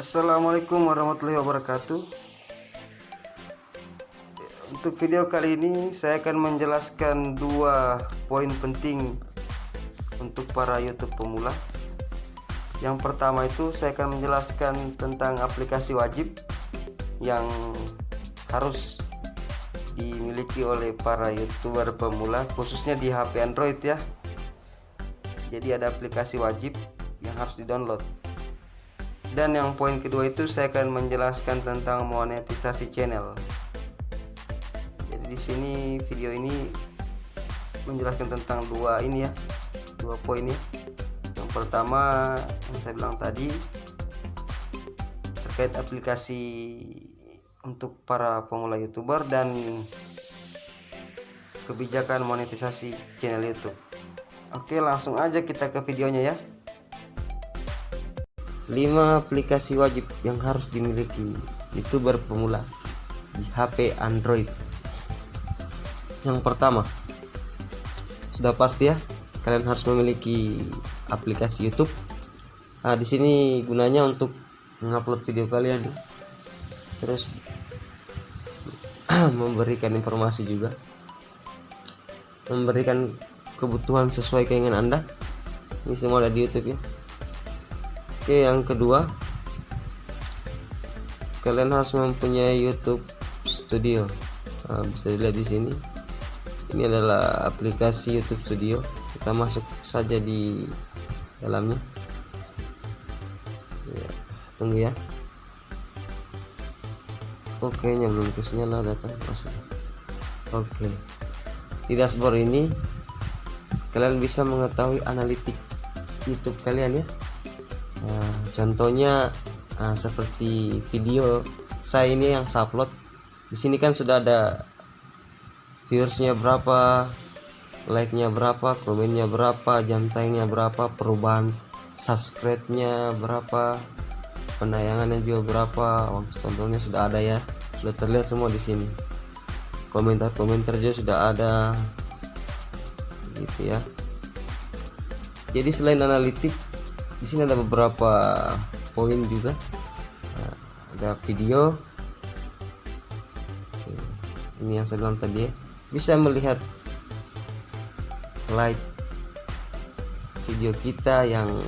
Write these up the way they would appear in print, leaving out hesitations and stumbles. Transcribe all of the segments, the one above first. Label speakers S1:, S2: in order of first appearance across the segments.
S1: Assalamualaikum warahmatullahi wabarakatuh. Untuk video kali ini saya akan menjelaskan dua poin penting untuk para YouTube pemula. Yang pertama itu saya akan menjelaskan tentang aplikasi wajib yang harus dimiliki oleh para YouTuber pemula, khususnya di HP Android ya. Jadi ada aplikasi wajib yang harus di-download. Dan yang poin kedua itu saya akan menjelaskan tentang monetisasi channel. Jadi di sini video ini menjelaskan tentang dua poin ya. Yang pertama yang saya bilang tadi terkait aplikasi untuk para pemula YouTuber dan kebijakan monetisasi channel YouTube. Oke, langsung aja kita ke videonya ya. 5 aplikasi wajib yang harus dimiliki YouTuber pemula di HP Android. Yang pertama, sudah pasti ya, kalian harus memiliki aplikasi YouTube. Nah, di sini gunanya untuk mengupload video kalian, terus memberikan informasi juga, memberikan kebutuhan sesuai keinginan Anda. Ini semua ada di YouTube ya. Oke, yang kedua, kalian harus mempunyai YouTube Studio. Nah, bisa dilihat di sini. Ini adalah aplikasi YouTube Studio. Kita masuk saja di dalamnya. Ya, tunggu ya. Oke, belum kenyala data masuk. Oke. Di dashboard ini kalian bisa mengetahui analitik YouTube kalian ya. Nah, contohnya seperti video saya ini yang saya upload. Di sini kan sudah ada viewersnya berapa, like-nya berapa, komennya berapa, jam tayangnya berapa, perubahan subscribe-nya berapa, penayangannya juga berapa, waktu tontonnya sudah ada ya, sudah terlihat semua di sini. Komentar-komentar juga sudah ada, gitu ya. Jadi selain analitik, di sini ada beberapa poin juga. Nah, ada video. Oke, ini yang saya bilang tadi ya. Bisa melihat like video kita, yang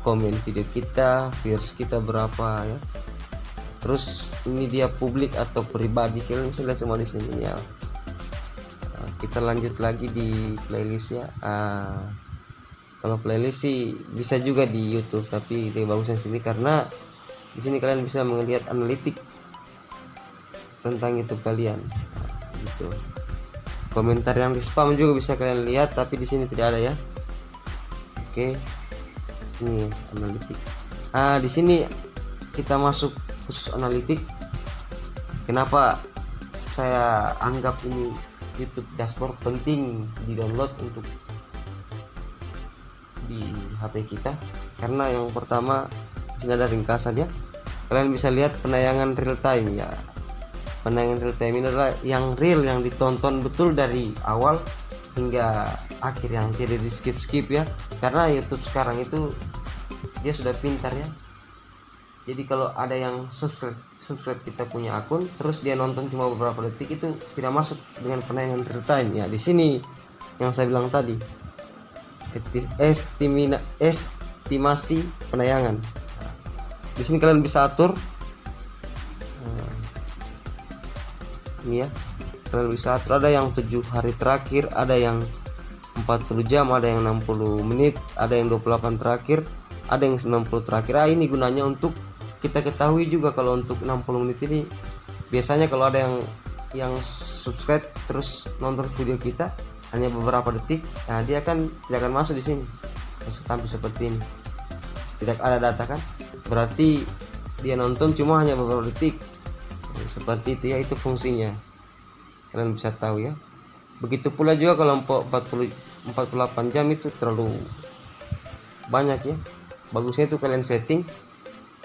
S1: komen video kita, viewers kita berapa ya. Terus ini dia publik atau pribadi, kalian bisa lihat semua di sini ya. Kita lanjut lagi di playlist ya. Kalau playlist sih bisa juga di YouTube, tapi lebih bagusnya sini karena di sini kalian bisa melihat analitik tentang YouTube kalian. Gitu. Komentar yang di spam juga bisa kalian lihat, tapi di sini tidak ada ya. Oke, ini analitik. Di sini kita masuk khusus analitik. Kenapa saya anggap ini YouTube dashboard penting di download untuk di HP kita? Karena yang pertama di sini ada ringkasan ya. Kalian bisa lihat penayangan real time ya. Penayangan real time ini adalah yang real, yang ditonton betul dari awal hingga akhir, yang tidak di skip ya. Karena YouTube sekarang itu dia sudah pintar ya. Jadi kalau ada yang subscribe kita punya akun, terus dia nonton cuma beberapa detik, itu tidak masuk dengan penayangan real time ya. Di sini yang saya bilang tadi, estimasi penayangan. Di sini kalian bisa atur. Ini ya, kalian bisa atur. Ada yang 7 hari terakhir, ada yang 40 jam, ada yang 60 menit, ada yang 28 terakhir, ada yang 90 terakhir. Ini gunanya untuk kita ketahui juga kalau untuk 60 menit ini biasanya kalau ada yang subscribe terus nonton video kita hanya beberapa detik, nah dia kan tidak akan masuk di sini. Tampil seperti ini, tidak ada data kan, berarti dia nonton cuma hanya beberapa detik. Seperti itu ya, itu fungsinya, kalian bisa tahu ya. Begitu pula juga kalau 48 jam itu terlalu banyak ya. Bagusnya itu kalian setting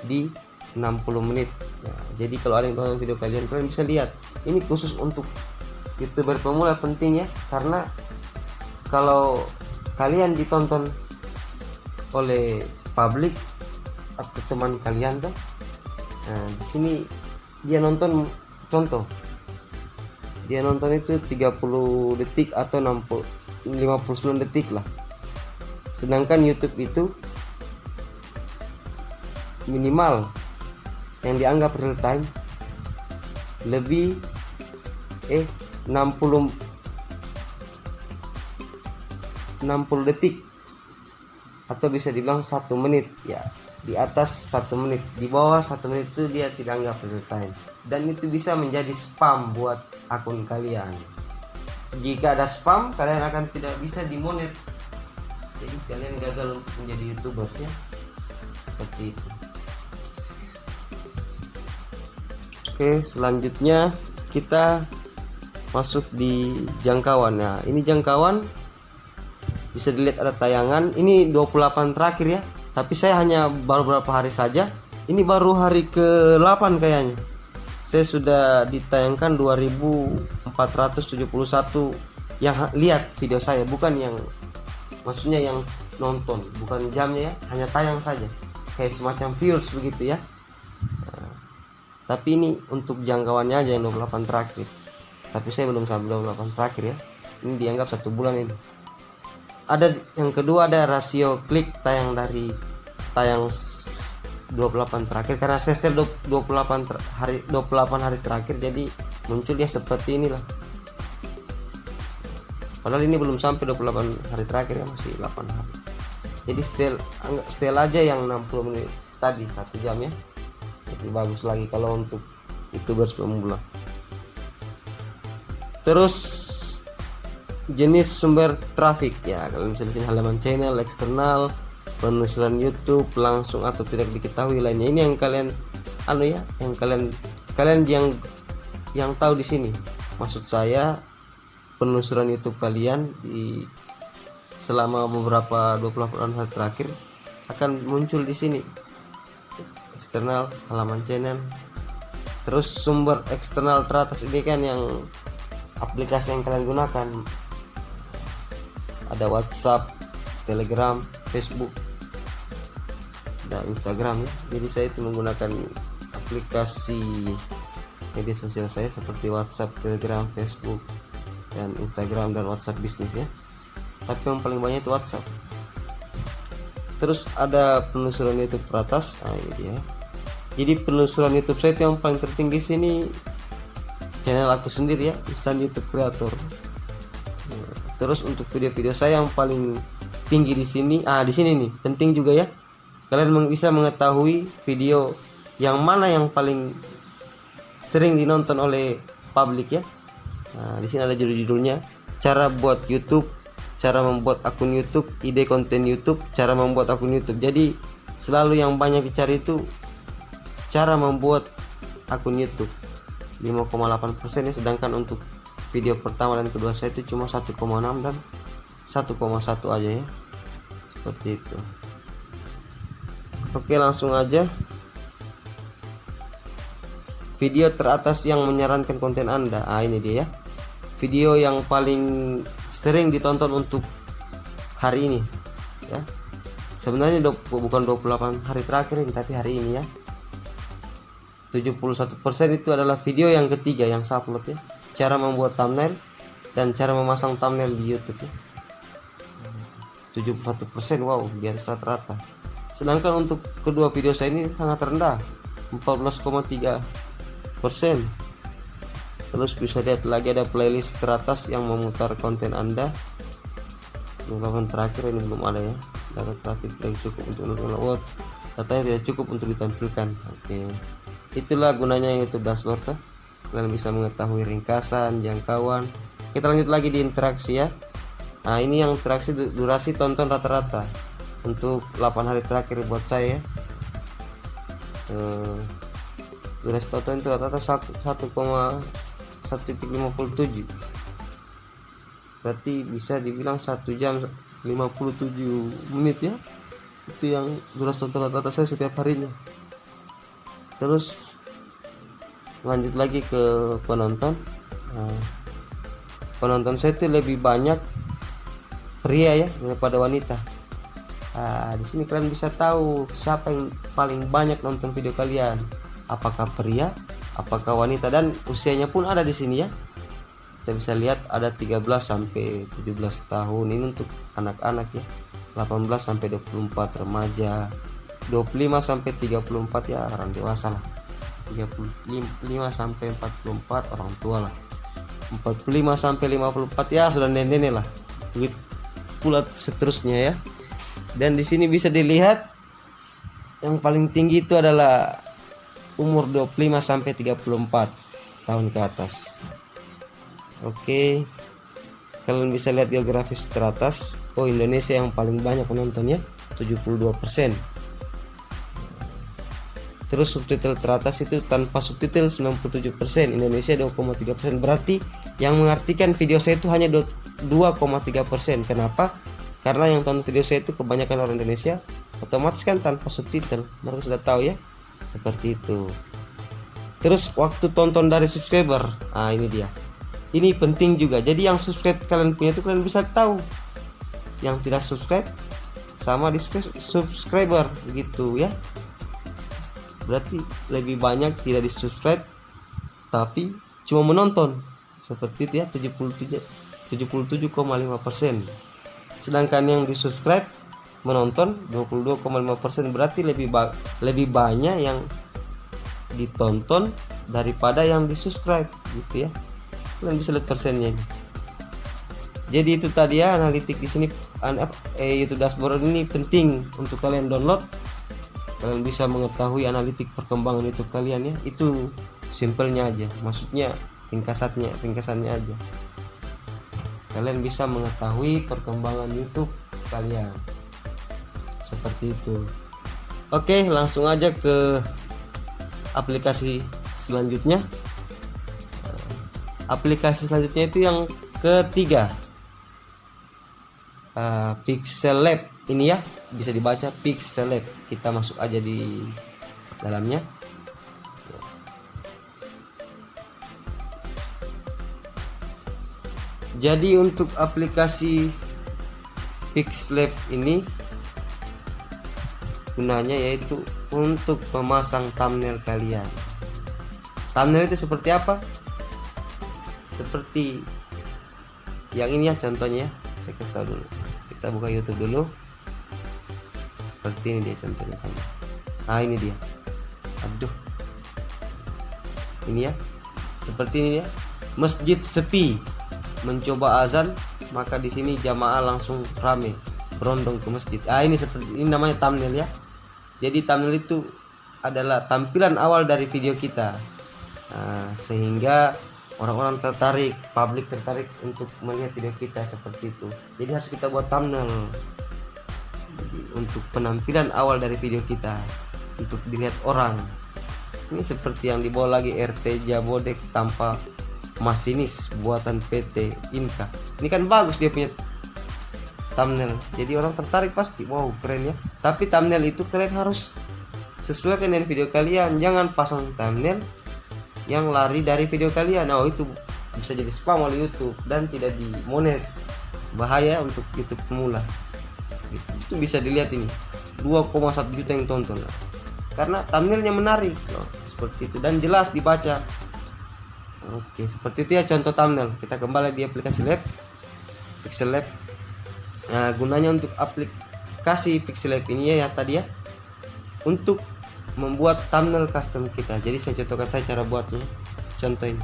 S1: di 60 menit ya. Jadi kalau ada yang tonton video kalian bisa lihat. Ini khusus untuk YouTuber pemula penting ya, karena kalau kalian ditonton oleh publik atau teman kalian kan, Nah, di sini dia nonton, contoh dia nonton itu 30 detik atau 59 detik lah. Sedangkan YouTube itu minimal yang dianggap real time lebih 60 detik atau bisa dibilang 1 menit ya. Di atas 1 menit, di bawah 1 menit itu dia tidak anggap real time, dan itu bisa menjadi spam buat akun kalian. Jika ada spam, kalian akan tidak bisa dimonet, jadi kalian gagal untuk menjadi YouTubers ya, seperti itu. Oke, selanjutnya kita masuk di jangkauan. Nah, ini jangkauan bisa dilihat ada tayangan, ini 28 terakhir ya, tapi saya hanya baru beberapa hari saja. Ini baru hari ke-8 kayaknya. Saya sudah ditayangkan 2471 yang lihat video saya, bukan yang, maksudnya yang nonton, bukan jamnya ya, hanya tayang saja, kayak semacam viewers begitu ya. Nah, tapi ini untuk jangkauannya aja yang 28 terakhir, tapi saya belum sampai 28 terakhir ya, ini dianggap 1 bulan ini. Ada yang kedua, ada rasio klik tayang dari tayang 28 terakhir, karena saya setel 28 hari terakhir, jadi muncul dia seperti inilah. Padahal ini belum sampai 28 hari terakhir ya, masih 8 hari. Jadi setel aja yang 60 menit tadi, 1 jam ya. Jadi bagus lagi kalau untuk YouTubers pemula. Terus jenis sumber traffic ya, kalian bisa di sini halaman channel, eksternal, penelusuran YouTube, langsung atau tidak diketahui lainnya. Ini yang kalian yang kalian yang tahu di sini. Maksud saya penelusuran YouTube kalian di selama beberapa 28 hari terakhir akan muncul di sini. Eksternal, halaman channel. Terus sumber eksternal teratas ini kan yang aplikasi yang kalian gunakan. Ada WhatsApp, Telegram, Facebook, dan Instagram ya. Jadi saya itu menggunakan aplikasi media sosial saya seperti WhatsApp, Telegram, Facebook, dan Instagram, dan WhatsApp bisnis ya. Tapi yang paling banyak itu WhatsApp. Terus ada penelusuran YouTube teratas. Nah, ini dia. Jadi penelusuran YouTube saya itu yang paling tertinggi sini channel aku sendiri ya, Ihsan YouTube Creator. Terus untuk video-video saya yang paling tinggi di sini, di sini nih, penting juga ya. Kalian bisa mengetahui video yang mana yang paling sering dinonton oleh publik ya. Nah, di sini ada judul-judulnya, cara buat YouTube, cara membuat akun YouTube, ide konten YouTube, cara membuat akun YouTube. Jadi selalu yang banyak dicari itu cara membuat akun YouTube, 5,8% ya. Sedangkan untuk video pertama dan kedua saya itu cuma 1,6 dan 1,1 aja ya, seperti itu. Oke, langsung aja. Video teratas yang menyarankan konten Anda. Ini dia ya, video yang paling sering ditonton untuk hari ini ya. Sebenarnya bukan 28 hari terakhir ini, tapi hari ini ya. 71% itu adalah video yang ketiga yang saya upload ya, cara membuat thumbnail dan cara memasang thumbnail di YouTube ya. 71%, wow, di atas rata-rata. Sedangkan untuk kedua video saya ini sangat rendah, 14,3%. Terus bisa lihat lagi ada playlist teratas yang memutar konten Anda. 28 terakhir ini belum ada ya. Data traffic yang cukup untuk mendownload. Datanya tidak cukup untuk ditampilkan. Oke. Itulah gunanya YouTube dashboard ya. Kalian bisa mengetahui ringkasan, jangkauan. Kita lanjut lagi di interaksi ya. Nah, ini yang interaksi durasi tonton rata-rata untuk 8 hari terakhir buat saya. Durasi tonton itu rata-rata 1,57, berarti bisa dibilang 1 jam 57 menit ya. Itu yang durasi tonton rata-rata saya setiap harinya. Terus lanjut lagi ke penonton. Penonton saya itu lebih banyak pria ya daripada wanita. Di sini kalian bisa tahu siapa yang paling banyak nonton video kalian. apakah pria, apakah wanita, dan usianya pun ada di sini ya. Kita bisa lihat ada 13 sampai 17 tahun, ini untuk anak-anak ya. 18 sampai 24 remaja, 25 sampai 34 ya orang dewasa lah. 35 sampai 44 orang tua lah. 45 sampai 54 ya sudah nenek lah. Begitu pula seterusnya ya. Dan di sini bisa dilihat yang paling tinggi itu adalah umur 25 sampai 34 tahun ke atas. Oke. Kalian bisa lihat geografis teratas. Oh, Indonesia yang paling banyak penontonnya 72%. Terus subtitle teratas itu tanpa subtitle 97%, Indonesia 2,3%. Berarti yang mengartikan video saya itu hanya 2,3%. Kenapa? Karena yang tonton video saya itu kebanyakan orang Indonesia, otomatis kan tanpa subtitle. Mereka sudah tahu ya, seperti itu. Terus waktu tonton dari subscriber, ini dia. Ini penting juga. Jadi yang subscribe kalian punya itu kalian bisa tahu. Yang tidak subscribe sama di subscriber gitu ya. Berarti lebih banyak tidak di subscribe tapi cuma menonton. Seperti itu ya, 77,5%. Sedangkan yang di subscribe menonton 22,5%. Berarti lebih banyak yang ditonton daripada yang di subscribe gitu ya. Kalian bisa lihat persennya ini. Jadi itu tadi ya analitik di sini. YouTube dashboard ini penting untuk kalian download. Kalian bisa mengetahui analitik perkembangan YouTube kalian ya. Itu simpelnya aja, maksudnya ringkasannya aja. Kalian bisa mengetahui perkembangan YouTube kalian seperti itu. Oke, langsung aja ke aplikasi selanjutnya. Aplikasi selanjutnya itu yang ketiga, Pixel Lab. Ini ya bisa dibaca Pixel Lab. Kita masuk aja di dalamnya. Jadi untuk aplikasi Pixel Lab ini gunanya yaitu untuk memasang thumbnail kalian. Thumbnail itu seperti apa? Seperti yang ini ya contohnya ya. Saya kasih tahu dulu. Kita buka YouTube dulu. Seperti ini dia contohnya. Ini dia. Aduh. Ini ya. Seperti ini ya. Masjid sepi. Mencoba azan, maka di sini jamaah langsung rame berondong ke masjid. Ini seperti ini namanya thumbnail ya. Jadi thumbnail itu adalah tampilan awal dari video kita. Sehingga orang-orang tertarik, publik tertarik untuk melihat video kita seperti itu. Jadi harus kita buat thumbnail untuk penampilan awal dari video kita, untuk dilihat orang. Ini seperti yang dibawa lagi RT Jabodek tanpa masinis buatan PT Inka. Ini kan bagus dia punya thumbnail. Jadi orang tertarik pasti. Wow, keren ya. Tapi thumbnail itu kalian harus sesuaikan dengan video kalian. Jangan pasang thumbnail yang lari dari video kalian. Itu bisa jadi spam oleh YouTube dan tidak dimonet. Bahaya untuk YouTube pemula. Itu bisa dilihat ini 2,1 juta yang tonton karena thumbnailnya menarik seperti itu dan jelas dibaca. Oke, seperti itu ya contoh thumbnail. Kita kembali di aplikasi Pixel Lab. Gunanya untuk aplikasi Pixel Lab ini ya tadi ya, untuk membuat thumbnail custom kita. Jadi saya contohkan saya cara buatnya. Contoh ini.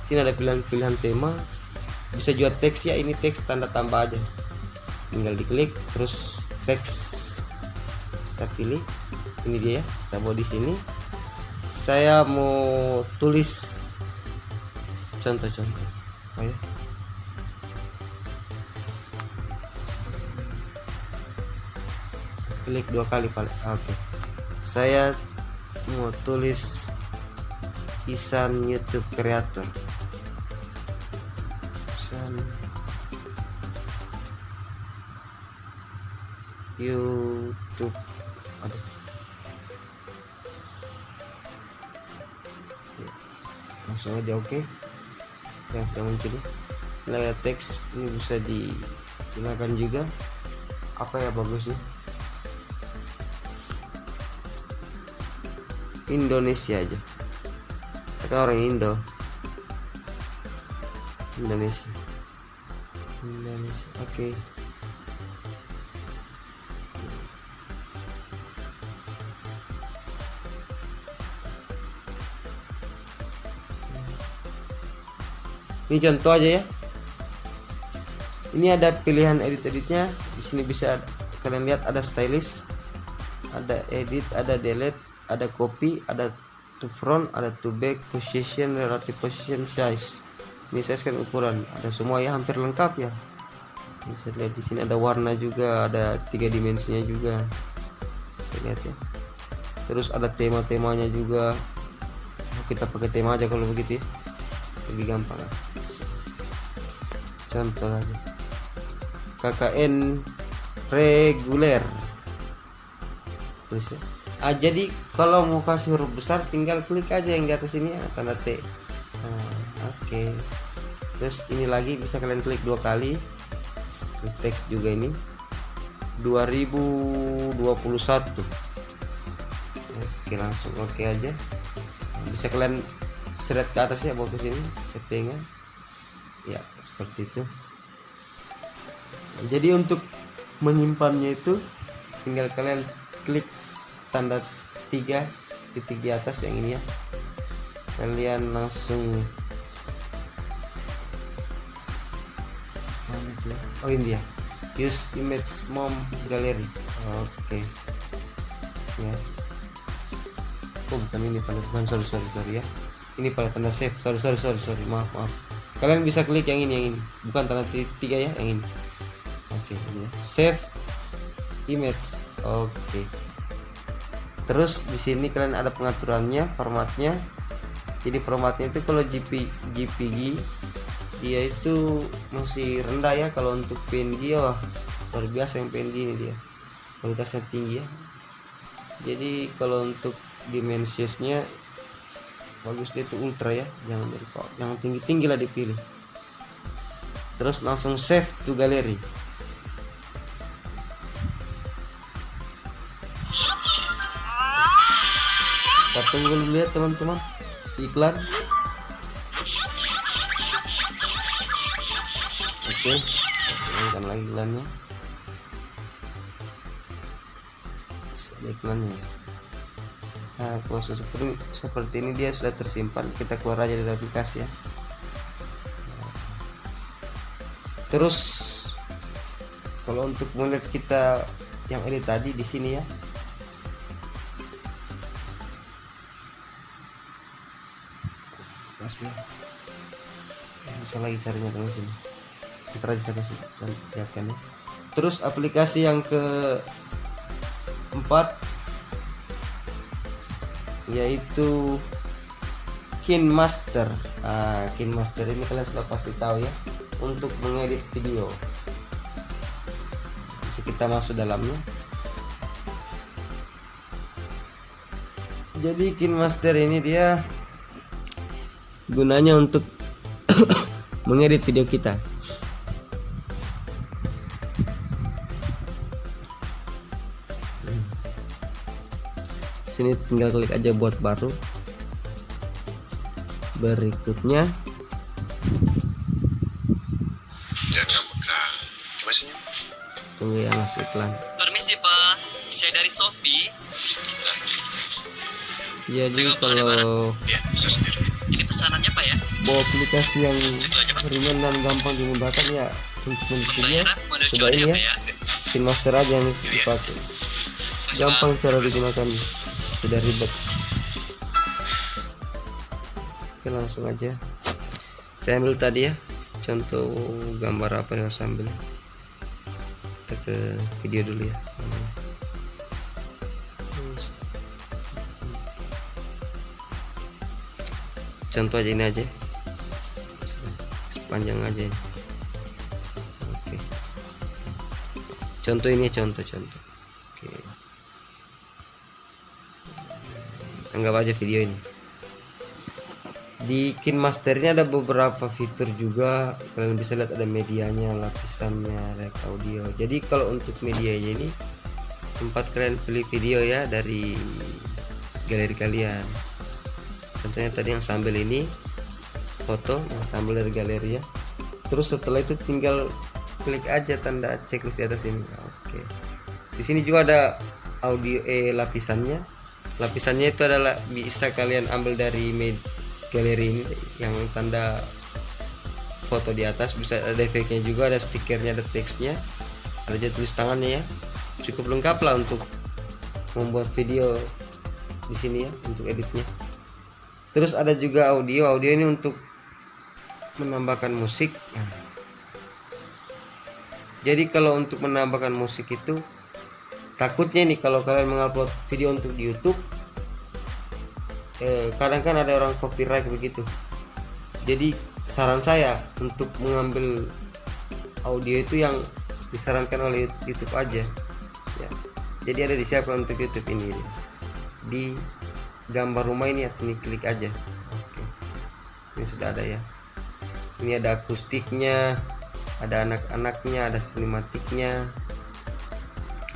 S1: Sini ada pilihan-pilihan tema. Bisa juga teks ya, ini teks tanda tambah aja. Tinggal diklik terus teks kita pilih. Ini dia ya. Kita bawa di sini. Saya mau tulis contoh-contoh. Ya. Klik 2 kali paling. Oke. Saya mau tulis Isan YouTube Creator. Isan YouTube. Aduh. Langsung aja oke. Yang sudah muncul ya. Layar teks ini bisa digunakan juga. Apa ya bagusnya? Indonesia aja, kita orang Indo. Indonesia. Oke. Ini contoh aja ya. Ini ada pilihan edit-editnya. Di sini bisa kalian lihat ada stylist, ada edit, ada delete, ada copy, ada to front, ada to back, position, relative position, size. Ini size kan ukuran, ada semua ya, hampir lengkap ya. Bisa lihat di sini ada warna juga, ada 3 dimensinya juga. Bisa lihat ya. Terus ada tema-temanya juga. Kita pakai tema aja kalau begitu ya. Lebih gampang ya. Contoh lagi. KKN reguler. Terus ya. Jadi kalau mau kasih huruf besar tinggal klik aja yang di atas ini ya, tanda T. Oke. Terus ini lagi bisa kalian klik 2 kali. Terus teks juga ini 2021. Oke, langsung oke aja. Bisa kalian seret ke atas ya, bawa ke sini settingan. Ya, seperti itu. Jadi untuk menyimpannya itu tinggal kalian klik tanda 3 titik di atas yang ini ya. Kalian langsung mana dia? Oh ini dia. Use image mom gallery. Oke. Ya. Oh bukan ini pada sorry ya. Ini pada tanda save. Sorry. Maaf. Kalian bisa klik yang ini. Bukan tanda 3 ya, yang ini. Oke, ini ya. Save image. Oke. Terus di sini kalian ada pengaturannya, formatnya. Jadi formatnya itu kalau JPG dia itu masih rendah ya. Kalau untuk PNG wah luar biasa yang PNG ini dia. Kualitasnya tinggi ya. Jadi kalau untuk dimensinya bagus, dia itu ultra ya. Jangan tinggi lah dipilih. Terus langsung save to gallery. Kita tunggu dulu ya teman-teman si iklan. Oke, kita lagi iklannya. Ada iklannya. Nah, kalau seperti ini dia sudah tersimpan. Kita keluar aja dari aplikasi ya. Terus kalau untuk melihat kita yang edit tadi di sini ya. Kasih. Bisa lagi carinya ke sini. Kita aja kasih dan lihatkan ya. Terus aplikasi yang keempat yaitu KineMaster. KineMaster ini kalian sudah pasti tahu ya, untuk mengedit video. Bisa kita masuk dalamnya. Jadi KineMaster ini dia gunanya untuk mengedit video kita. Sini tinggal klik aja buat baru. Berikutnya tunggu ya, masih iklan.
S2: Permisi Pak, saya dari Shopee.
S1: Jadi kalau
S2: Ini pesanannya Pak ya.
S1: bawa aplikasi yang ringan dan gampang dimudahkan ya untuk video coba ini ya. KineMaster aja yang dipakai. Gampang cara digunakannya, tidak ribet. Oke, langsung aja saya ambil tadi ya contoh gambar apa yang harus ambil. Kita ke video dulu ya. Contoh aja ini aja, sepanjang aja ini. Oke, contoh ini contoh. Oke, anggap aja video ini. Di KineMaster ini ada beberapa fitur juga, kalian bisa lihat ada medianya, lapisannya, rek audio. Jadi kalau untuk medianya ini tempat kalian pilih video ya, dari galeri kalian. Contohnya tadi yang sambil ini foto yang sambil dari galeri ya. Terus setelah itu tinggal klik aja tanda checklist di atas ini. Oke. Di sini juga ada audio lapisannya. Lapisannya itu adalah bisa kalian ambil dari galeri ini yang tanda foto di atas, bisa ada efeknya juga, ada stikernya, ada teksnya, ada juga tulis tangannya ya. Cukup lengkap lah untuk membuat video di sini ya, untuk editnya. Terus ada juga audio ini untuk menambahkan musik. Jadi kalau untuk menambahkan musik itu takutnya nih kalau kalian mengupload video untuk di YouTube, kadang kan ada orang copyright begitu. Jadi saran saya untuk mengambil audio itu yang disarankan oleh YouTube aja ya. Jadi ada disiapkan untuk YouTube ini di gambar rumah ini ya, ini klik aja. Oke. Ini sudah ada ya. Ini ada akustiknya, ada anak-anaknya, ada sinematiknya,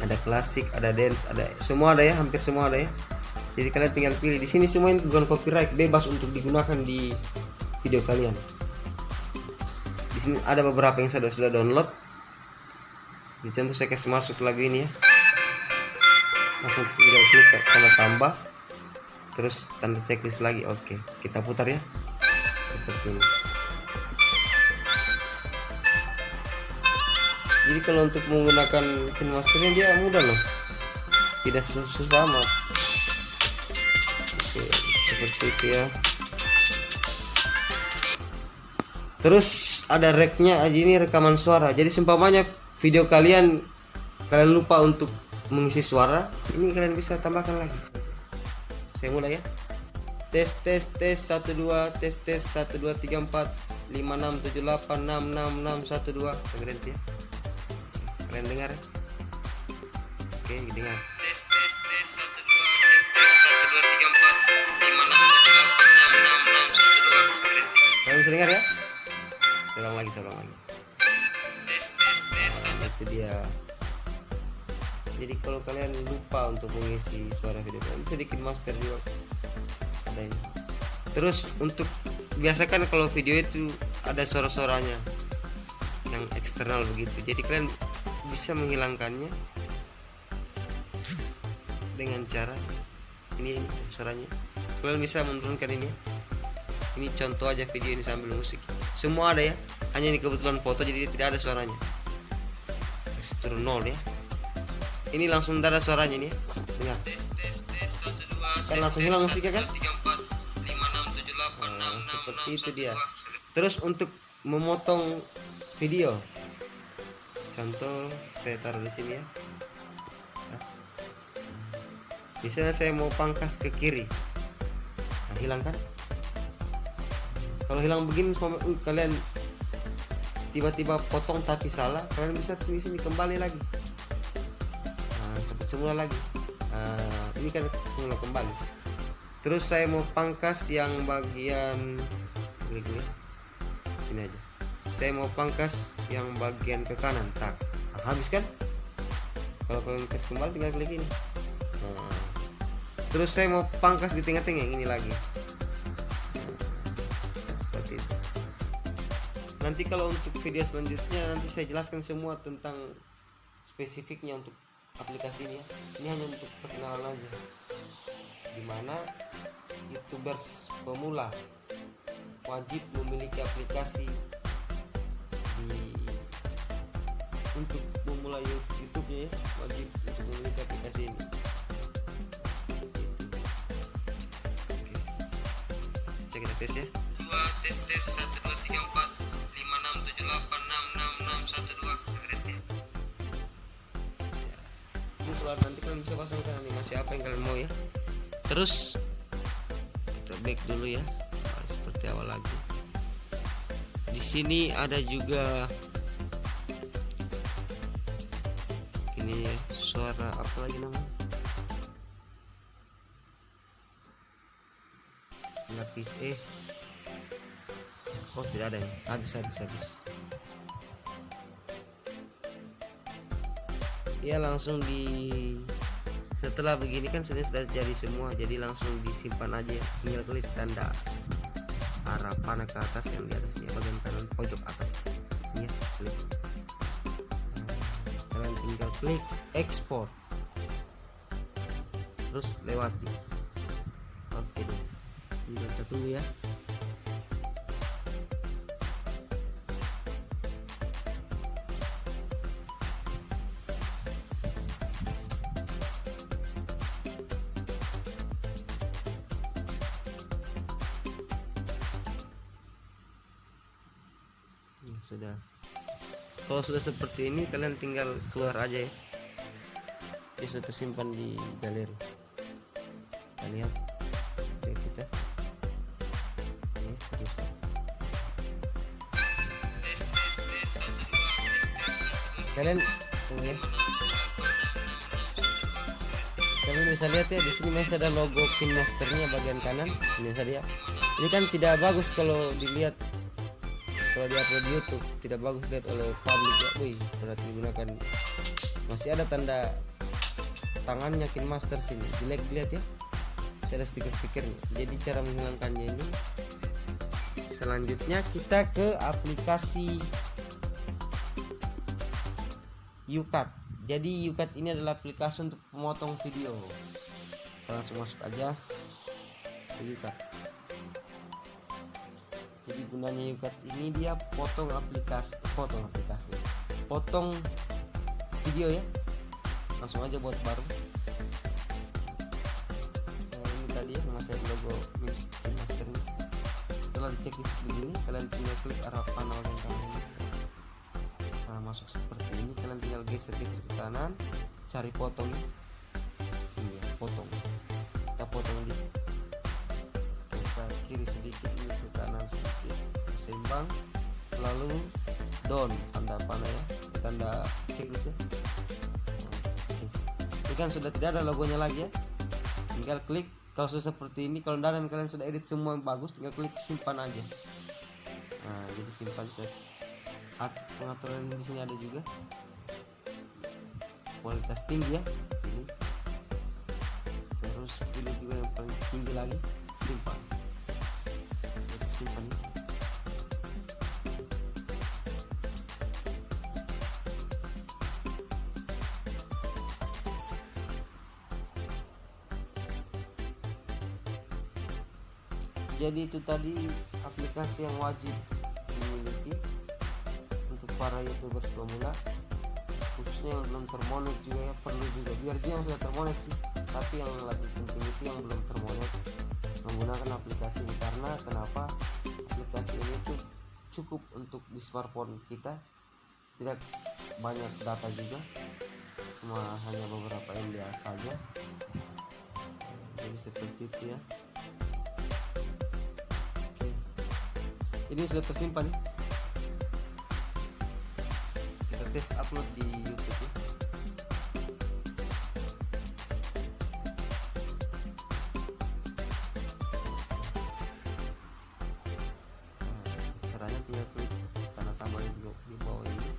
S1: ada klasik, ada dance, ada semua ada ya, hampir semua ada ya. Jadi kalian tinggal pilih. Di sini semua ini bukan copyright, bebas untuk digunakan di video kalian. Di sini ada beberapa yang saya sudah download. Di contoh saya kasih masuk lagu ini ya. Langsung tinggal klik tanda tambah, terus tanda checklist lagi. Oke, kita putar ya. Seperti ini. Jadi kalau untuk menggunakan KineMasternya dia mudah loh, tidak susah amat. Oke, seperti itu ya. Terus ada reknya aja, ini rekaman suara. Jadi seumpamanya video kalian lupa untuk mengisi suara, ini kalian bisa tambahkan lagi. Saya mulai ya. Tes 1 2 tes 1 2 3 4 5 6 7 8 6 6 6 1 2. Saya berhenti ya. Kalian dengar ya? Oke, dengar. Tes 1 2 tes 1 2 3 4 5 6 7 8 6 6 6 1 2. Saya berhenti. Kalian bisa dengar ya? Saya ulang lagi. Tes itu dia. Jadi kalau kalian lupa untuk mengisi suara video kalian, bisa di KineMaster juga ada ini. Terus untuk biasakan kalau video itu ada suara-suaranya yang eksternal begitu, jadi kalian bisa menghilangkannya dengan cara ini suaranya. Kalian bisa menurunkan ini. Ini contoh aja video ini sambil musik. Semua ada ya. Hanya ini kebetulan foto jadi tidak ada suaranya. Kasih turun 0 ya. Ini langsung tidak ada suaranya nih ya. Dengar. Kan langsung hilang musiknya kan? Nah, seperti itu dia. Terus untuk memotong video, contoh saya taruh di sini ya. Misalnya saya mau pangkas ke kiri, nah, hilang kan? Kalau hilang begini, kalian tiba-tiba potong tapi salah, kalian bisa di sini kembali lagi. Nah, seperti semula lagi. Nah, ini kan semula kembali. Terus saya mau pangkas yang bagian ini aja. Saya mau pangkas yang bagian ke kanan, tak. Nah, habis kan? Kalau kalian kasih kembali tinggal klik ini. Nah, terus saya mau pangkas di tengah-tengah ini lagi. Seperti itu. Nanti kalau untuk video selanjutnya nanti saya jelaskan semua tentang spesifiknya untuk aplikasi ini ya. Ini hanya untuk perkenalan aja. Dimana YouTubers pemula wajib memiliki aplikasi untuk memulai YouTube-nya ya, wajib untuk memiliki aplikasi ini. Oke. Cek kita tes ya. 2 tes 1 2 3 4 5 6 7 8 6 6 6 1 2 seperti ya. Ini soal nanti kalian bisa pasangkan animasi apa yang kalian mau ya. Terus kita back dulu ya. Nah, seperti awal lagi. Di sini ada juga ini ya, suara apa lagi namanya? Lapis oh tidak ada ya. Habis. Ya langsung di Setelah begini kan sudah jadi semua, jadi langsung disimpan aja, tinggal klik tanda arah panah ke atas yang di atas ini, bagian kanan pojok atas ya, klik. Kalian tinggal klik ekspor, terus lewati. Oke deh, kita tunggu ya. Sudah. Kalau sudah seperti ini kalian tinggal keluar aja ya. Dia sudah tersimpan di galeri. Kita lihat video kita. Ini terus. Kalian tunggu ya. Kalian bisa lihat ya, di sini masih ada logo KineMaster-nya bagian kanan. Ini saja. Ini kan tidak bagus kalau dilihat. Kalau di-upload di YouTube tidak bagus dilihat oleh publik ya. Wih, berarti digunakan. Masih ada tanda tangannya KineMaster sini. Jelek dilihat ya. Masih ada stiker-stikernya. Jadi cara menghilangkannya ini, selanjutnya kita ke aplikasi YouCut. Jadi YouCut ini adalah aplikasi untuk memotong video. Kita langsung masuk aja ke YouCut. Jadi gunanya YouCut ini dia potong video ya. Langsung aja buat baru. Nah, ini tadi ya masih ada logo KineMaster ini. Setelah diceklis begini, kalian tinggal klik arah panel yang kanan. Nah, masuk seperti ini, kalian tinggal geser-geser ke kanan, cari potong. Ini ya, potong. Kita potong di kiri sedikit, ini ke kanan sedikit, seimbang, lalu down, tanda panah ya, tanda checklist ya. Oke. Ini kan sudah tidak ada logonya lagi ya, tinggal klik. Kalau sudah seperti ini, kalau dan kalian sudah edit semua bagus, tinggal klik simpan aja. Nah, jadi simpan ke pengaturan di sini ada juga kualitas tinggi ya, ini terus pilih juga yang paling tinggi lagi, simpan. Simpan. Jadi itu tadi aplikasi yang wajib dimiliki untuk para YouTubers pemula, khususnya yang belum termonet juga ya, perlu juga. Biar dia yang sudah termonet sih, tapi yang lebih penting itu yang belum termonet menggunakan aplikasi ini. Karena kenapa? Aplikasi ini tuh cukup untuk di smartphone kita, tidak banyak data juga, cuma hanya beberapa MB saja. Jadi seperti itu ya. Oke, ini sudah tersimpan. Kita tes upload di YouTube ya. Tinggal klik tanda tambah di bawah ini,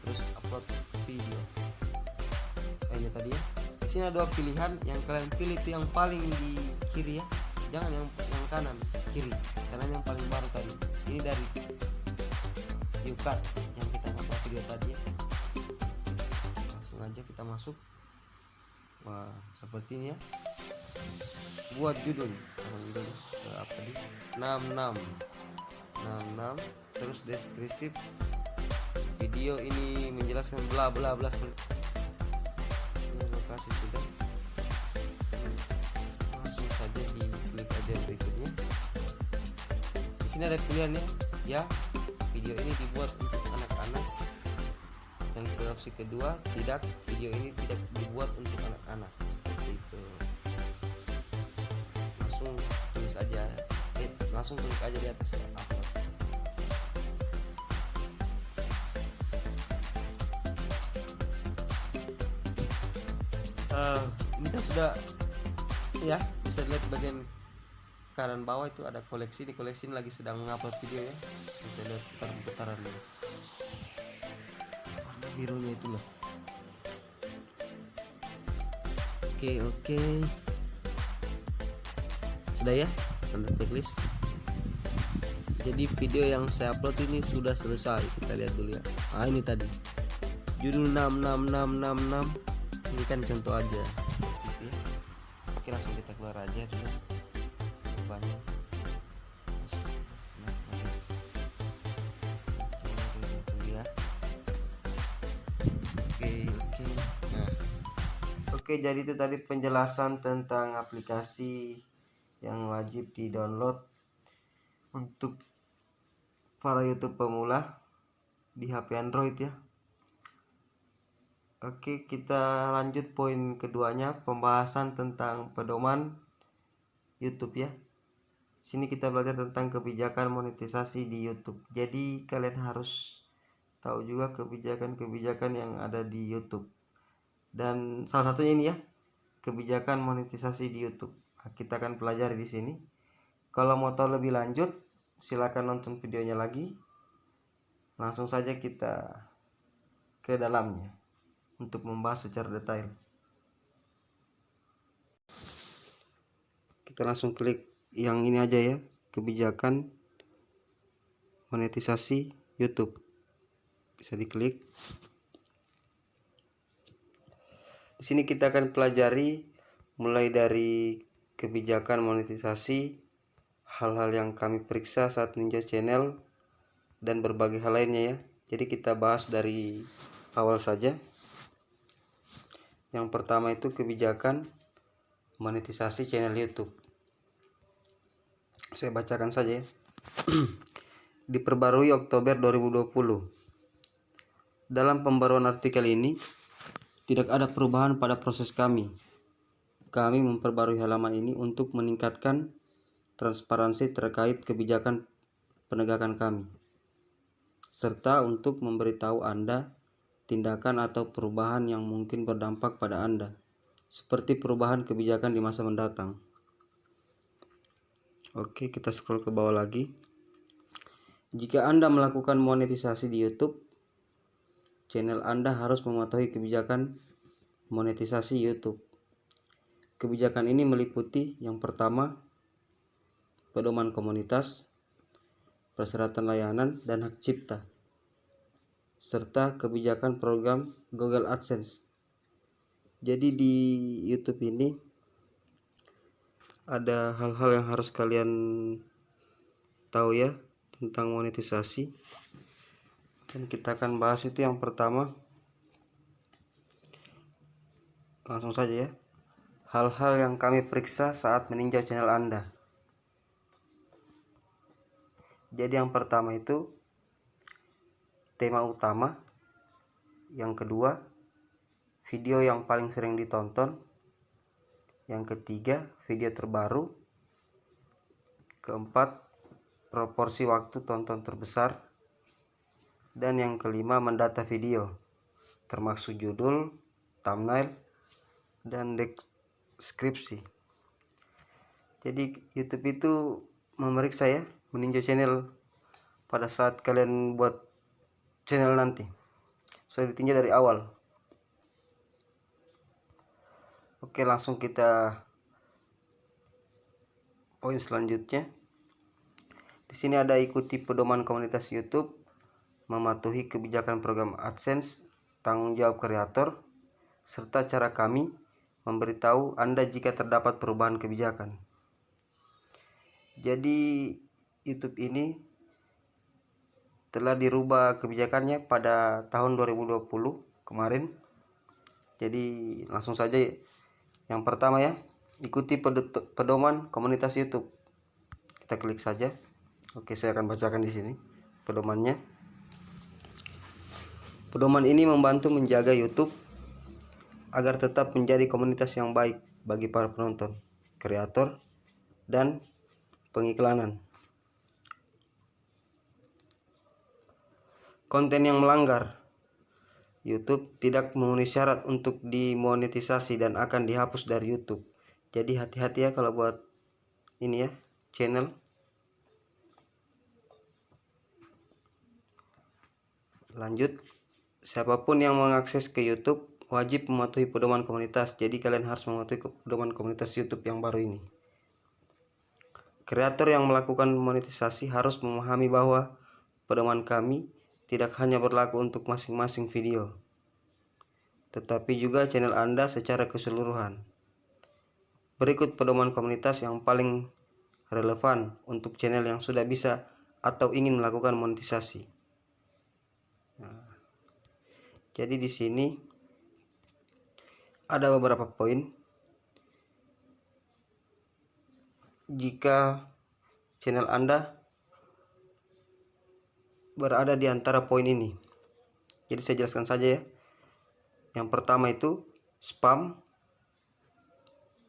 S1: terus upload video. Ini tadi ya. Di sini ada dua pilihan, yang kalian pilih itu yang paling di kiri ya, jangan yang kanan, kiri, karena yang paling baru tadi. Ini dari YouCut yang kita upload video tadi ya. Langsung aja kita masuk. Wah, seperti ini ya. Buat judul apa di 66 terus deskripsi video ini menjelaskan bla bla bla seperti ini. Lokasi sudah, langsung saja diklik aja berikutnya. Di sini ada pilihannya ya, video ini dibuat untuk anak-anak. Yang ke opsi kedua, tidak, video ini tidak dibuat untuk anak-anak, seperti itu. Langsung tulis aja, langsung klik aja di atas ya, upload. Ini kan sudah ya, bisa lihat bagian kanan bawah itu ada koleksi. Di koleksi ini lagi sedang mengupload video ya, bisa lihat putaran-putaran warna birunya itu loh. Oke. Sudah ya, tanda checklist. Jadi video yang saya upload ini sudah selesai. Kita lihat dulu ya. Ini tadi judul 66666. Ini kan contoh aja. Oke, langsung kita keluar aja dulu. Banyak. Oke, jadi itu tadi penjelasan tentang aplikasi yang wajib di-download untuk para YouTube pemula di HP Android ya. Oke, kita lanjut poin keduanya, pembahasan tentang pedoman YouTube ya. Sini kita belajar tentang kebijakan monetisasi di YouTube. Jadi kalian harus tahu juga kebijakan-kebijakan yang ada di YouTube. Dan salah satunya ini ya, kebijakan monetisasi di YouTube. Kita akan pelajari di sini. Kalau mau tahu lebih lanjut, silakan nonton videonya lagi. Langsung saja kita ke dalamnya untuk membahas secara detail. Kita langsung klik yang ini aja ya, kebijakan monetisasi YouTube. Bisa diklik. Di sini kita akan pelajari mulai dari kebijakan monetisasi, hal-hal yang kami periksa saat meninjau channel, dan berbagai hal lainnya ya. Jadi kita bahas dari awal saja. Yang pertama itu kebijakan monetisasi channel YouTube. Saya bacakan saja ya. Diperbarui Oktober 2020. Dalam pembaruan artikel ini, tidak ada perubahan pada proses kami. Kami memperbarui halaman ini untuk meningkatkan transparansi terkait kebijakan penegakan kami, serta untuk memberitahu Anda tindakan atau perubahan yang mungkin berdampak pada Anda, seperti perubahan kebijakan di masa mendatang. Oke, kita scroll ke bawah lagi. Jika Anda melakukan monetisasi di YouTube, channel Anda harus mematuhi kebijakan monetisasi YouTube. Kebijakan ini meliputi yang pertama, pedoman komunitas, persyaratan layanan, dan hak cipta, serta kebijakan program Google AdSense. Jadi di YouTube ini ada hal-hal yang harus kalian tahu ya tentang monetisasi. Dan kita akan bahas itu yang pertama. Langsung saja ya. Hal-hal yang kami periksa saat meninjau channel Anda. Jadi yang pertama itu tema utama. Yang kedua, video yang paling sering ditonton. Yang ketiga, video terbaru. Keempat, proporsi waktu tonton terbesar. Dan yang kelima, mendata video, termasuk judul, thumbnail, dan deskripsi. Jadi YouTube itu memeriksa ya, meninjau channel pada saat kalian buat channel nanti. Sudah ditinjau dari awal. Oke, langsung kita poin selanjutnya. Di sini ada ikuti pedoman komunitas YouTube, mematuhi kebijakan program AdSense, tanggung jawab kreator, serta cara kami memberitahu Anda jika terdapat perubahan kebijakan. Jadi YouTube ini telah dirubah kebijakannya pada tahun 2020 kemarin. Jadi langsung saja yang pertama ya, ikuti pedoman komunitas YouTube. Kita klik saja. Oke, saya akan bacakan di sini pedomannya. Pedoman ini membantu menjaga YouTube agar tetap menjadi komunitas yang baik bagi para penonton, kreator, dan pengiklanan. Konten yang melanggar YouTube tidak memenuhi syarat untuk dimonetisasi dan akan dihapus dari YouTube. Jadi hati-hati ya kalau buat ini ya, channel. Lanjut. Siapapun yang mengakses ke YouTube wajib mematuhi pedoman komunitas. Jadi kalian harus mematuhi pedoman komunitas YouTube yang baru ini. Kreator yang melakukan monetisasi harus memahami bahwa pedoman kami tidak hanya berlaku untuk masing-masing video, tetapi juga channel Anda secara keseluruhan. Berikut pedoman komunitas yang paling relevan untuk channel yang sudah bisa atau ingin melakukan monetisasi. Nah, jadi di sini ada beberapa poin. Jika channel Anda berada di antara poin ini, jadi saya jelaskan saja ya. Yang pertama itu spam,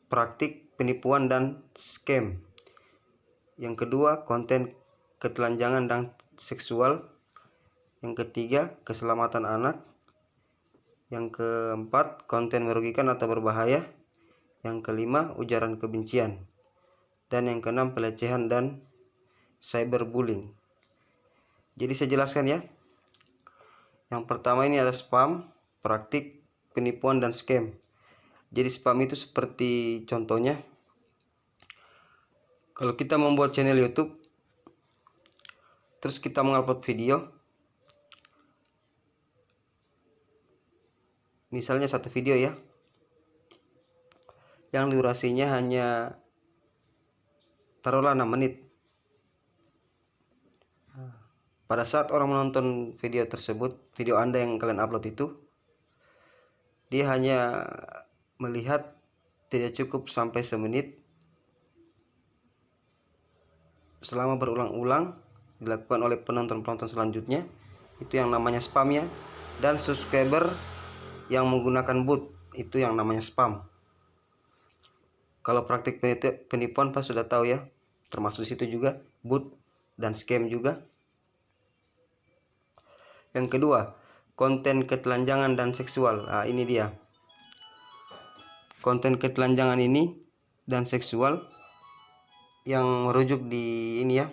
S1: praktik penipuan dan scam. Yang kedua konten ketelanjangan dan seksual. Yang ketiga keselamatan anak. Yang keempat konten merugikan atau berbahaya. Yang kelima ujaran kebencian. Dan yang keenam pelecehan dan cyberbullying. Jadi saya jelaskan ya. Yang pertama ini ada spam, praktik penipuan dan scam. Jadi spam itu seperti contohnya, kalau kita membuat channel YouTube, terus kita mengupload video, misalnya satu video ya, yang durasinya hanya taruhlah 6 menit. Pada saat orang menonton video tersebut, video Anda yang kalian upload itu, dia hanya melihat tidak cukup sampai semenit. Selama berulang-ulang dilakukan oleh penonton-penonton selanjutnya, itu yang namanya spam ya. Dan subscriber yang menggunakan bot, itu yang namanya spam. Kalau praktik penipuan pas sudah tahu ya, termasuk situ juga bot dan scam juga. Yang kedua, konten ketelanjangan dan seksual. Nah, ini dia. Konten ketelanjangan ini dan seksual yang merujuk di ini ya,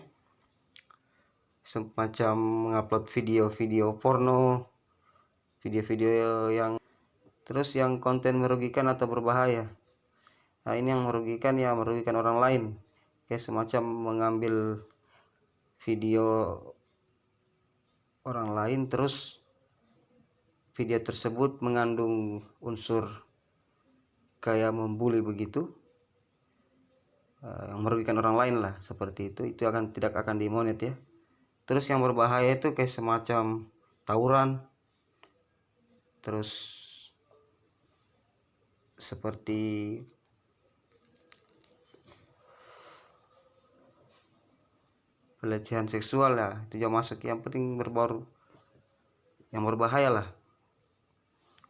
S1: semacam mengupload video-video porno, video-video yang terus yang konten merugikan atau berbahaya. Nah, ini yang merugikan ya, merugikan orang lain, kayak semacam mengambil video orang lain, terus video tersebut mengandung unsur kayak membuli begitu, yang merugikan orang lain lah, seperti itu tidak akan dimonet ya. Terus yang berbahaya itu kayak semacam tawuran, terus seperti pelecehan seksual lah, itu juga masuk. Yang penting berbau yang berbahaya lah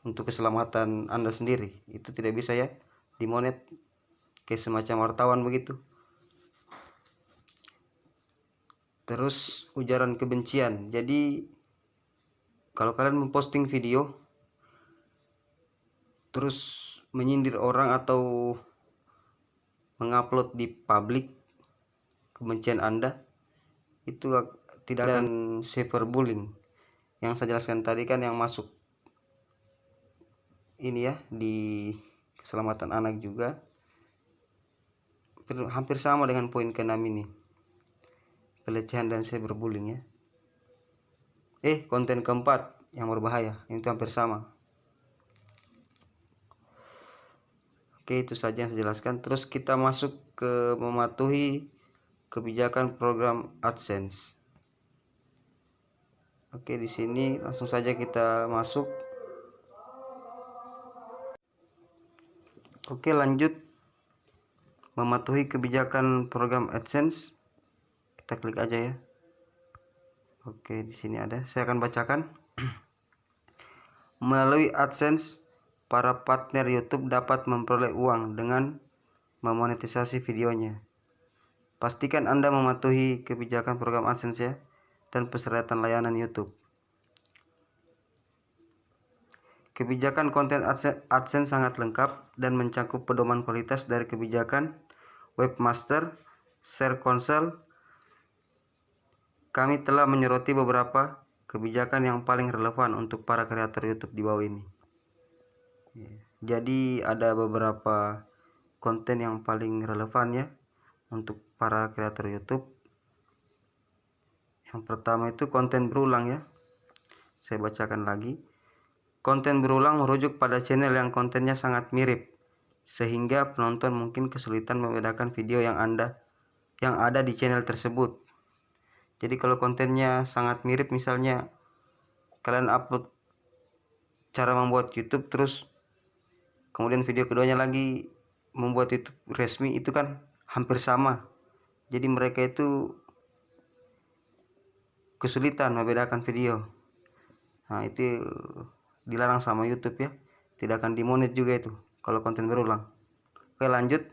S1: untuk keselamatan Anda sendiri, itu tidak bisa ya dimonet, kayak semacam wartawan begitu. Terus ujaran kebencian. Jadi kalau kalian memposting video terus menyindir orang atau mengupload di publik kebencian Anda, itu tidak akan cyberbullying. Yang saya jelaskan tadi kan yang masuk ini ya, di keselamatan anak juga hampir sama dengan poin ke-6 ini, pelecehan dan cyberbullying ya. Konten keempat yang berbahaya, itu hampir sama. Oke, itu saja yang saya jelaskan. Terus kita masuk ke mematuhi kebijakan program AdSense. Oke, di sini langsung saja kita masuk. Oke, lanjut mematuhi kebijakan program AdSense. Kita klik aja ya. Oke, di sini ada. Saya akan bacakan. Melalui AdSense, para partner YouTube dapat memperoleh uang dengan memonetisasi videonya. Pastikan Anda mematuhi kebijakan program AdSense ya, dan persyaratan layanan YouTube. Kebijakan konten AdSense sangat lengkap dan mencakup pedoman kualitas dari kebijakan Webmaster Search Console. Kami telah menyoroti beberapa kebijakan yang paling relevan untuk para kreator YouTube di bawah ini. Jadi ada beberapa konten yang paling relevan ya untuk para kreator YouTube. Yang pertama itu konten berulang ya. Saya bacakan lagi. Konten berulang merujuk pada channel yang kontennya sangat mirip, sehingga penonton mungkin kesulitan membedakan video yang ada di channel tersebut. Jadi kalau kontennya sangat mirip, misalnya kalian upload cara membuat YouTube, terus kemudian video keduanya lagi membuat YouTube resmi, itu kan hampir sama. Jadi mereka itu kesulitan membedakan video. Nah, itu dilarang sama YouTube ya. Tidak akan dimonet juga itu kalau konten berulang. Oke, lanjut.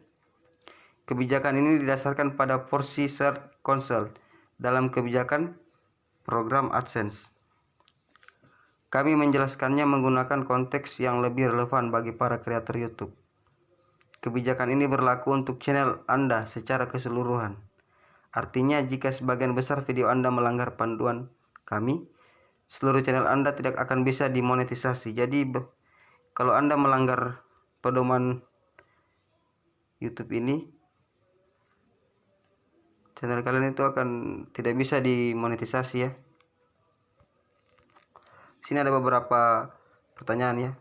S1: Kebijakan ini didasarkan pada porsi Search Console dalam kebijakan program AdSense. Kami menjelaskannya menggunakan konteks yang lebih relevan bagi para kreator YouTube. Kebijakan ini berlaku untuk channel Anda secara keseluruhan. Artinya jika sebagian besar video Anda melanggar panduan kami, seluruh channel Anda tidak akan bisa dimonetisasi. Jadi kalau Anda melanggar pedoman YouTube ini, channel kalian itu akan tidak bisa dimonetisasi ya. Sini ada beberapa pertanyaan ya.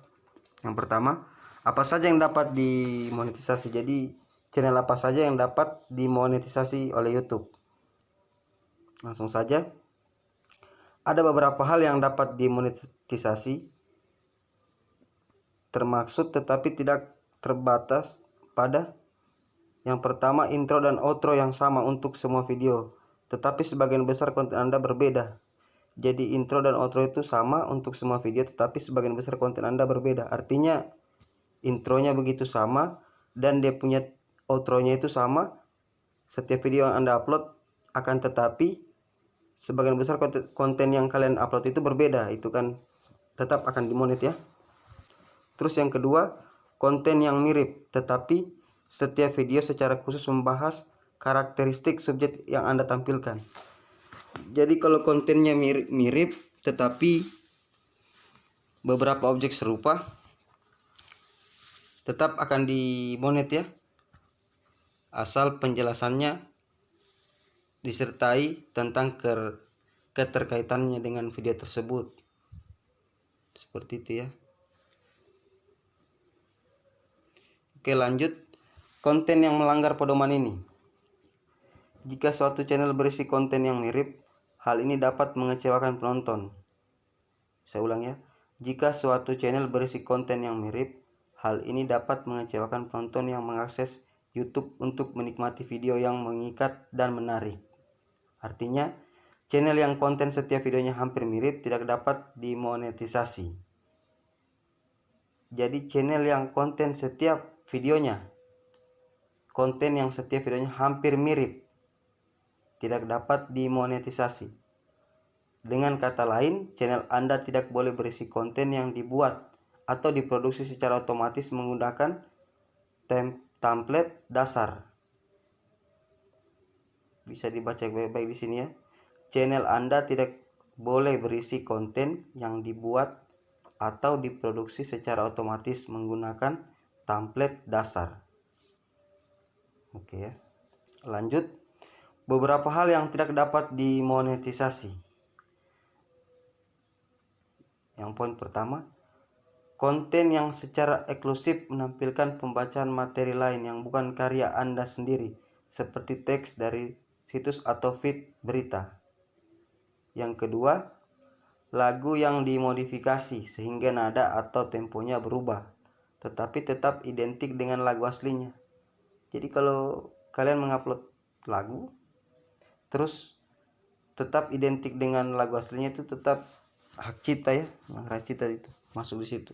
S1: Yang pertama, apa saja yang dapat dimonetisasi? Jadi channel apa saja yang dapat dimonetisasi oleh YouTube? Langsung saja. Ada beberapa hal yang dapat dimonetisasi, termaksud tetapi tidak terbatas pada: yang pertama, intro dan outro yang sama untuk semua video, tetapi sebagian besar konten Anda berbeda. Jadi intro dan outro itu sama untuk semua video, tetapi sebagian besar konten Anda berbeda. Artinya intronya begitu sama dan dia punya outronya itu sama setiap video yang Anda upload, akan tetapi sebagian besar konten yang kalian upload itu berbeda, itu kan tetap akan dimonet ya. Terus yang kedua, konten yang mirip, tetapi setiap video secara khusus membahas karakteristik subjek yang Anda tampilkan. Jadi kalau kontennya mirip tetapi beberapa objek serupa, tetap akan dimonet ya, asal penjelasannya disertai tentang keterkaitannya dengan video tersebut. Seperti itu ya. Oke, lanjut. Konten yang melanggar pedoman ini. Jika suatu channel berisi konten yang mirip, hal ini dapat mengecewakan penonton. Saya ulang ya. Jika suatu channel berisi konten yang mirip, hal ini dapat mengecewakan penonton yang mengakses YouTube untuk menikmati video yang mengikat dan menarik. Artinya, channel yang konten setiap videonya hampir mirip tidak dapat dimonetisasi. Jadi channel yang konten setiap videonya hampir mirip tidak dapat dimonetisasi. Dengan kata lain, channel Anda tidak boleh berisi konten yang dibuat atau diproduksi secara otomatis menggunakan template dasar. Bisa dibaca baik-baik di sini ya. Channel Anda tidak boleh berisi konten yang dibuat atau diproduksi secara otomatis menggunakan template dasar. Oke ya. Lanjut. Beberapa hal yang tidak dapat dimonetisasi. Yang poin pertama, konten yang secara eksklusif menampilkan pembacaan materi lain yang bukan karya Anda sendiri, seperti teks dari situs atau feed berita. Yang kedua, lagu yang dimodifikasi sehingga nada atau temponya berubah, tetapi tetap identik dengan lagu aslinya. Jadi kalau kalian mengupload lagu, terus tetap identik dengan lagu aslinya, itu tetap hak cipta ya, hak cipta itu masuk di situ.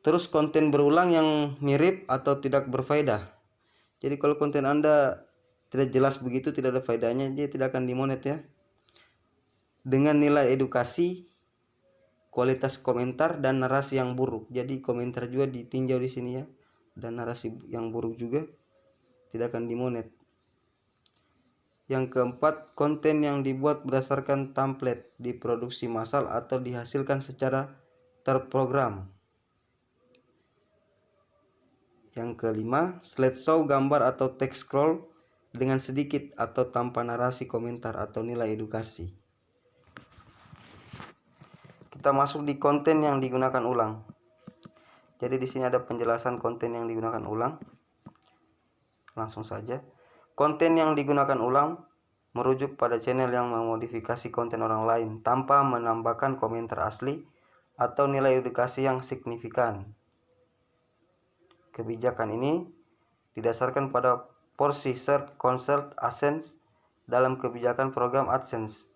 S1: Terus konten berulang yang mirip atau tidak berfaedah. Jadi kalau konten Anda tidak jelas begitu, tidak ada faedahnya, dia tidak akan dimonet ya. Dengan nilai edukasi, kualitas komentar dan narasi yang buruk. Jadi komentar juga ditinjau di sini ya. Dan narasi yang buruk juga tidak akan dimonet. Yang keempat, konten yang dibuat berdasarkan template, diproduksi massal atau dihasilkan secara terprogram. Yang kelima, slideshow gambar atau teks scroll dengan sedikit atau tanpa narasi, komentar atau nilai edukasi. Kita masuk di konten yang digunakan ulang. Jadi di sini ada penjelasan konten yang digunakan ulang. Langsung saja. Konten yang digunakan ulang merujuk pada channel yang memodifikasi konten orang lain tanpa menambahkan komentar asli atau nilai edukasi yang signifikan. Kebijakan ini didasarkan pada porsi Search Console AdSense dalam kebijakan program AdSense.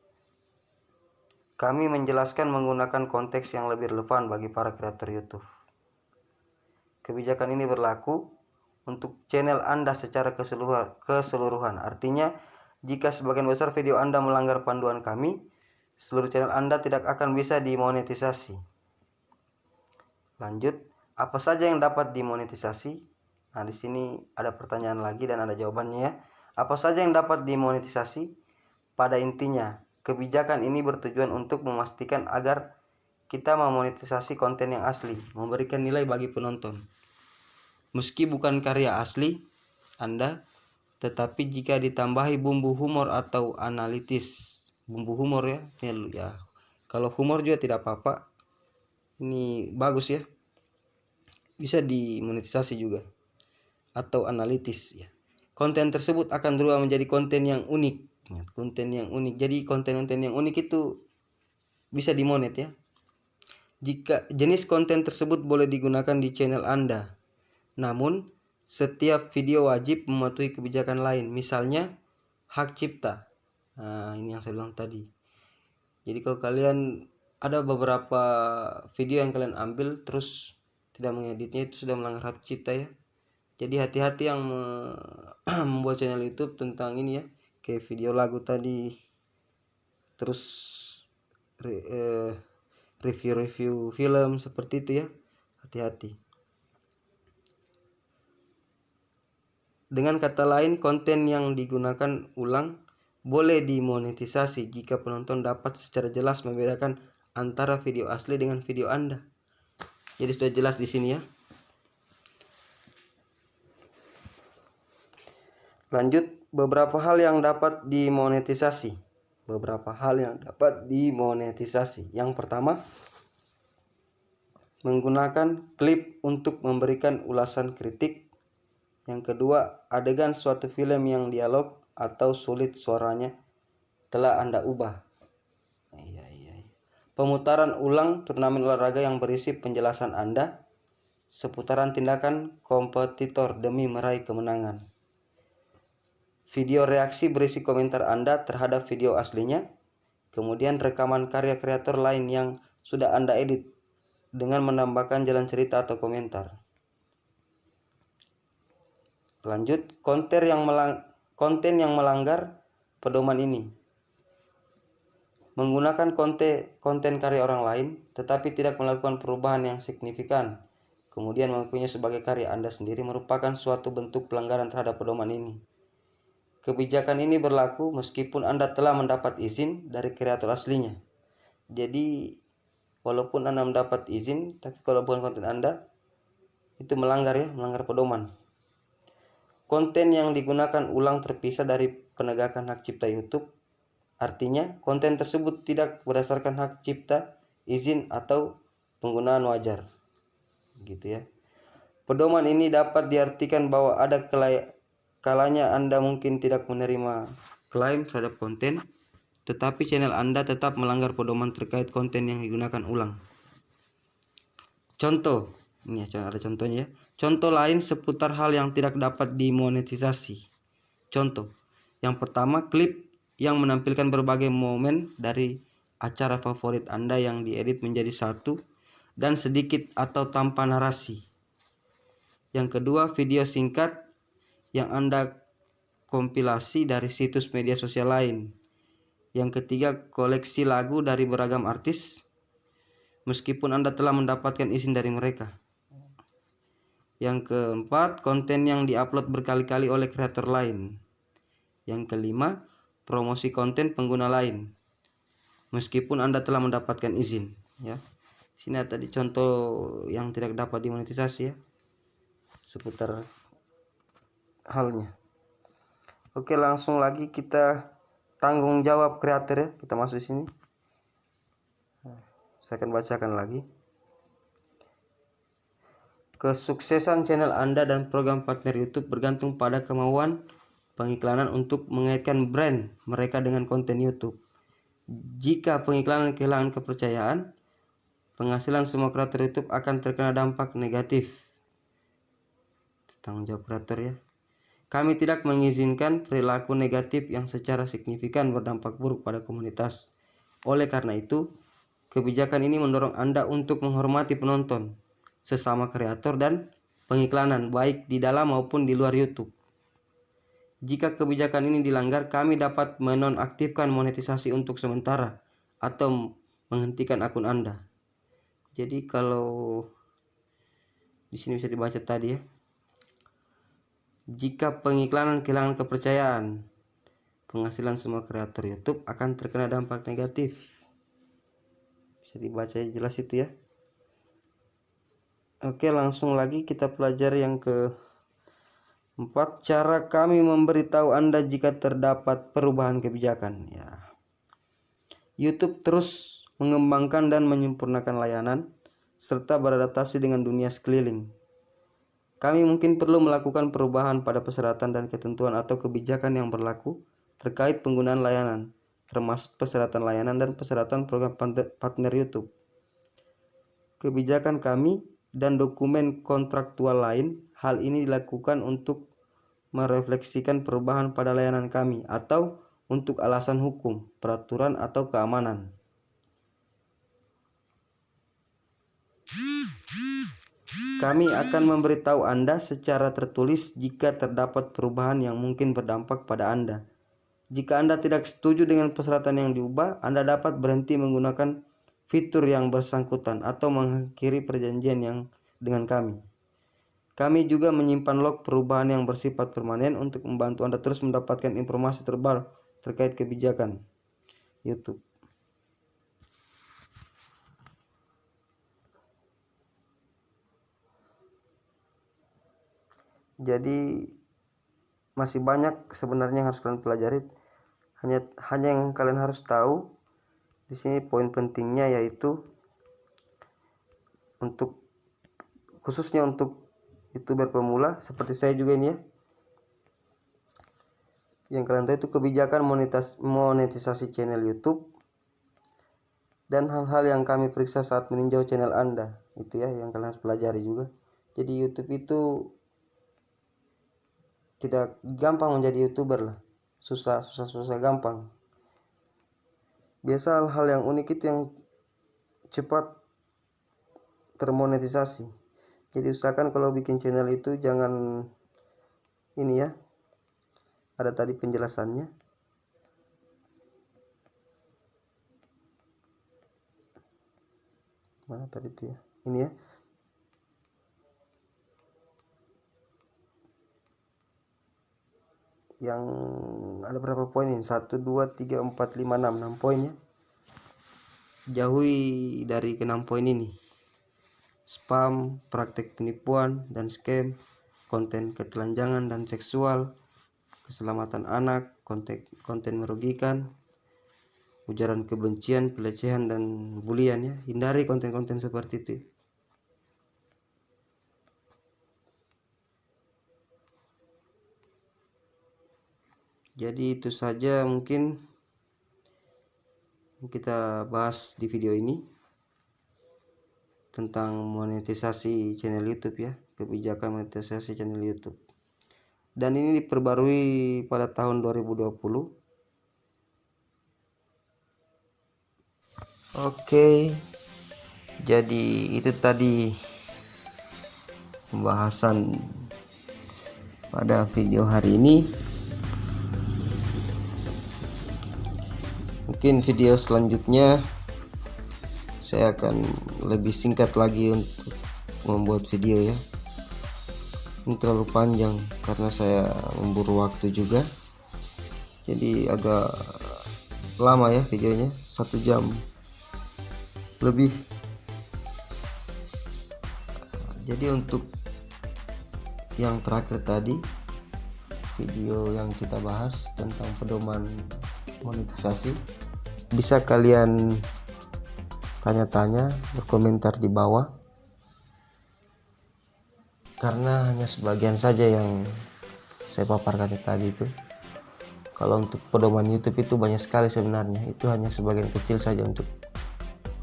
S1: Kami menjelaskan menggunakan konteks yang lebih relevan bagi para kreator YouTube. Kebijakan ini berlaku untuk channel Anda secara keseluruhan. Artinya, jika sebagian besar video Anda melanggar panduan kami, seluruh channel Anda tidak akan bisa dimonetisasi. Lanjut, apa saja yang dapat dimonetisasi? Nah, di sini ada pertanyaan lagi dan ada jawabannya ya. Apa saja yang dapat dimonetisasi? Pada intinya, kebijakan ini bertujuan untuk memastikan agar kita memonetisasi konten yang asli, memberikan nilai bagi penonton. Meski bukan karya asli Anda, tetapi jika ditambahi bumbu humor atau analitis, bumbu humor ya, kalau humor juga tidak apa-apa, ini bagus ya, bisa dimonetisasi juga, atau analitis ya. Konten tersebut akan berubah menjadi konten yang unik, Jadi konten-konten yang unik itu bisa dimonet ya. Jika jenis konten tersebut boleh digunakan di channel Anda, namun setiap video wajib mematuhi kebijakan lain, misalnya hak cipta. Nah, ini yang saya bilang tadi. Jadi kalau kalian ada beberapa video yang kalian ambil terus tidak mengeditnya, itu sudah melanggar hak cipta ya. Jadi hati-hati yang membuat channel YouTube tentang ini ya, kayak video lagu tadi, terus review-review film seperti itu ya, hati-hati. Dengan kata lain, konten yang digunakan ulang boleh dimonetisasi jika penonton dapat secara jelas membedakan antara video asli dengan video Anda. Jadi sudah jelas di sini ya. Lanjut, beberapa hal yang dapat dimonetisasi. Yang pertama, menggunakan klip untuk memberikan ulasan kritik. Yang kedua, adegan suatu film yang dialog atau sulit suaranya telah Anda ubah. Pemutaran ulang turnamen olahraga yang berisi penjelasan Anda seputaran tindakan kompetitor demi meraih kemenangan. Video reaksi berisi komentar Anda terhadap video aslinya. Kemudian rekaman karya kreator lain yang sudah Anda edit dengan menambahkan jalan cerita atau komentar. Lanjut, konten yang melanggar pedoman ini. Menggunakan konten karya orang lain tetapi tidak melakukan perubahan yang signifikan, kemudian mengakuinya sebagai karya Anda sendiri, merupakan suatu bentuk pelanggaran terhadap pedoman ini. Kebijakan ini berlaku meskipun Anda telah mendapat izin dari kreator aslinya. Jadi walaupun Anda mendapat izin, tapi kalau bukan konten Anda, itu melanggar pedoman. Konten yang digunakan ulang terpisah dari penegakan hak cipta YouTube. Artinya, konten tersebut tidak berdasarkan hak cipta, izin, atau penggunaan wajar. Gitu ya. Pedoman ini dapat diartikan bahwa ada kalanya Anda mungkin tidak menerima klaim terhadap konten, tetapi channel Anda tetap melanggar pedoman terkait konten yang digunakan ulang. Contoh, ini ada contohnya ya. Contoh lain seputar hal yang tidak dapat dimonetisasi. Contoh, yang pertama, klip yang menampilkan berbagai momen dari acara favorit Anda yang diedit menjadi satu dan sedikit atau tanpa narasi. Yang kedua, video singkat yang Anda kompilasi dari situs media sosial lain. Yang ketiga, koleksi lagu dari beragam artis meskipun Anda telah mendapatkan izin dari mereka. Yang keempat, konten yang diupload berkali-kali oleh kreator lain. Yang kelima, promosi konten pengguna lain meskipun Anda telah mendapatkan izin ya. Sini ada tadi contoh yang tidak dapat dimonetisasi ya. seputar halnya. Oke, langsung lagi kita tanggung jawab kreator ya. Kita masuk sini. Saya akan bacakan lagi. Kesuksesan channel Anda dan program partner YouTube bergantung pada kemauan pengiklanan untuk mengaitkan brand mereka dengan konten YouTube. Jika pengiklanan kehilangan kepercayaan, penghasilan semua kreator YouTube akan terkena dampak negatif. Tanggung jawab kreator ya. Kami tidak mengizinkan perilaku negatif yang secara signifikan berdampak buruk pada komunitas. Oleh karena itu, kebijakan ini mendorong Anda untuk menghormati penonton, sesama kreator dan pengiklanan baik di dalam maupun di luar YouTube. Jika kebijakan ini dilanggar, kami dapat menonaktifkan monetisasi untuk sementara atau menghentikan akun Anda. Jadi kalau di sini bisa dibaca tadi ya. Jika pengiklanan kehilangan kepercayaan, penghasilan semua kreator YouTube akan terkena dampak negatif. Bisa dibaca jelas itu ya. Oke, langsung lagi kita pelajari yang keempat, cara kami memberitahu Anda jika terdapat perubahan kebijakan ya. YouTube terus mengembangkan dan menyempurnakan layanan serta beradaptasi dengan dunia sekeliling. Kami mungkin perlu melakukan perubahan pada persyaratan dan ketentuan atau kebijakan yang berlaku terkait penggunaan layanan, termasuk persyaratan layanan dan persyaratan program partner YouTube. Kebijakan kami dan dokumen kontraktual lain, hal ini dilakukan untuk merefleksikan perubahan pada layanan kami atau untuk alasan hukum, peraturan, atau keamanan. Kami akan memberitahu Anda secara tertulis jika terdapat perubahan yang mungkin berdampak pada Anda. Jika Anda tidak setuju dengan persyaratan yang diubah, Anda dapat berhenti menggunakan fitur yang bersangkutan atau mengakhiri perjanjian yang dengan kami. Kami juga menyimpan log perubahan yang bersifat permanen untuk membantu Anda terus mendapatkan informasi terbaru terkait kebijakan YouTube. Jadi masih banyak sebenarnya yang harus kalian pelajari. Hanya yang kalian harus tahu di sini poin pentingnya yaitu khususnya untuk YouTuber pemula seperti saya juga ini ya. Yang kalian tahu itu kebijakan monetisasi channel YouTube dan hal-hal yang kami periksa saat meninjau channel Anda. Itu ya yang kalian harus pelajari juga. Jadi YouTube itu tidak gampang menjadi YouTuber lah. Susah gampang. Biasa hal-hal yang unik itu yang cepat termonetisasi. Jadi usahakan kalau bikin channel itu jangan ini ya. Ada tadi penjelasannya. Mana tadi itu ya? Ini ya. Yang ada berapa poin ini? 1, 2, 3, 4, 5, 6 poin ya. Jauhi dari ke-6 poin ini. Spam, praktek penipuan dan scam, konten ketelanjangan dan seksual, keselamatan anak, konten merugikan, ujaran kebencian, pelecehan dan bulian ya. Hindari konten-konten seperti itu. Jadi itu saja mungkin kita bahas di video ini tentang monetisasi channel YouTube ya, kebijakan monetisasi channel YouTube. Dan ini diperbarui pada tahun 2020. Oke. Jadi itu tadi pembahasan pada video hari ini. Mungkin video selanjutnya saya akan lebih singkat lagi untuk membuat video ya. Ini terlalu panjang karena saya memburu waktu juga, jadi agak lama ya videonya, 1 jam lebih. Jadi untuk yang terakhir tadi, video yang kita bahas tentang pedoman monetisasi, bisa kalian tanya-tanya, berkomentar di bawah, karena hanya sebagian saja yang saya paparkan tadi itu. Kalau untuk pedoman YouTube itu banyak sekali sebenarnya, itu hanya sebagian kecil saja untuk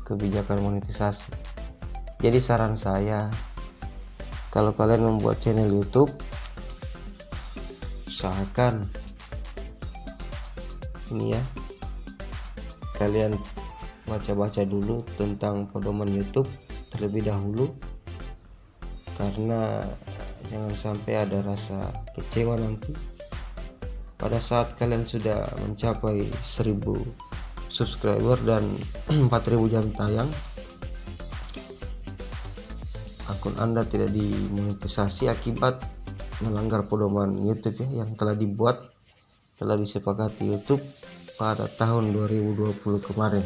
S1: kebijakan monetisasi. Jadi saran saya, kalau kalian membuat channel YouTube, usahakan ini ya, kalian baca-baca dulu tentang pedoman YouTube terlebih dahulu, karena jangan sampai ada rasa kecewa nanti pada saat kalian sudah mencapai 1000 subscriber dan 4000 jam tayang, akun Anda tidak dimonetisasi akibat melanggar pedoman YouTube ya, yang telah disepakati YouTube pada tahun 2020 kemarin.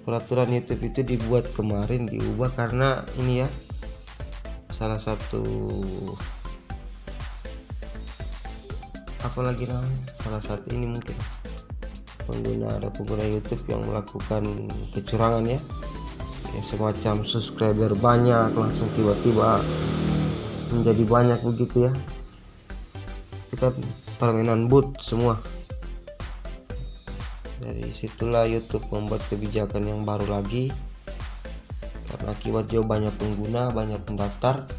S1: Peraturan YouTube itu dibuat kemarin, diubah karena ini ya, salah satu apalagi namanya, salah satu ini mungkin ada pengguna YouTube yang melakukan kecurangan ya, semacam subscriber banyak langsung tiba-tiba menjadi banyak begitu ya. Itu kan permainan bot semua. Dari situlah YouTube membuat kebijakan yang baru lagi, karena akibat jauh banyak pengguna, banyak pendaftar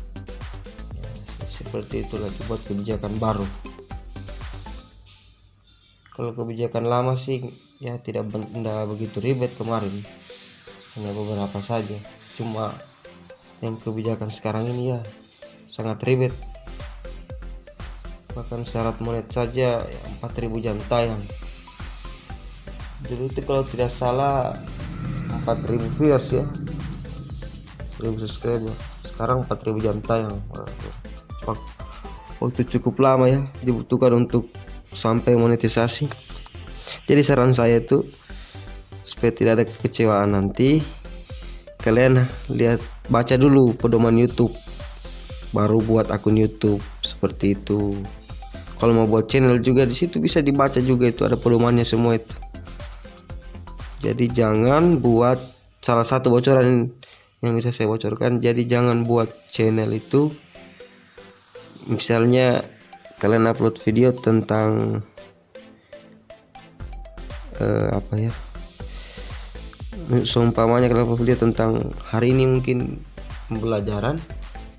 S1: ya, seperti itulah dibuat kebijakan baru. Kalau kebijakan lama sih ya tidak begitu ribet kemarin, hanya beberapa saja. Cuma yang kebijakan sekarang ini ya sangat ribet. Bahkan syarat monet saja ya, 4000 jam tayang. Dulu itu kalau tidak salah 4000 viewers ya, 1000 subscriber. Sekarang 4000 jam tayang. Waktu cukup lama ya dibutuhkan untuk sampai monetisasi. Jadi saran saya itu, supaya tidak ada kekecewaan nanti, kalian baca dulu pedoman YouTube, baru buat akun YouTube seperti itu. Kalau mau buat channel juga di situ bisa dibaca juga, itu ada pedomannya semua itu. Jadi jangan buat, salah satu bocoran yang bisa saya bocorkan, jadi jangan buat channel itu misalnya kalian upload video tentang apa ya, seumpamanya kalian upload video tentang hari ini mungkin pembelajaran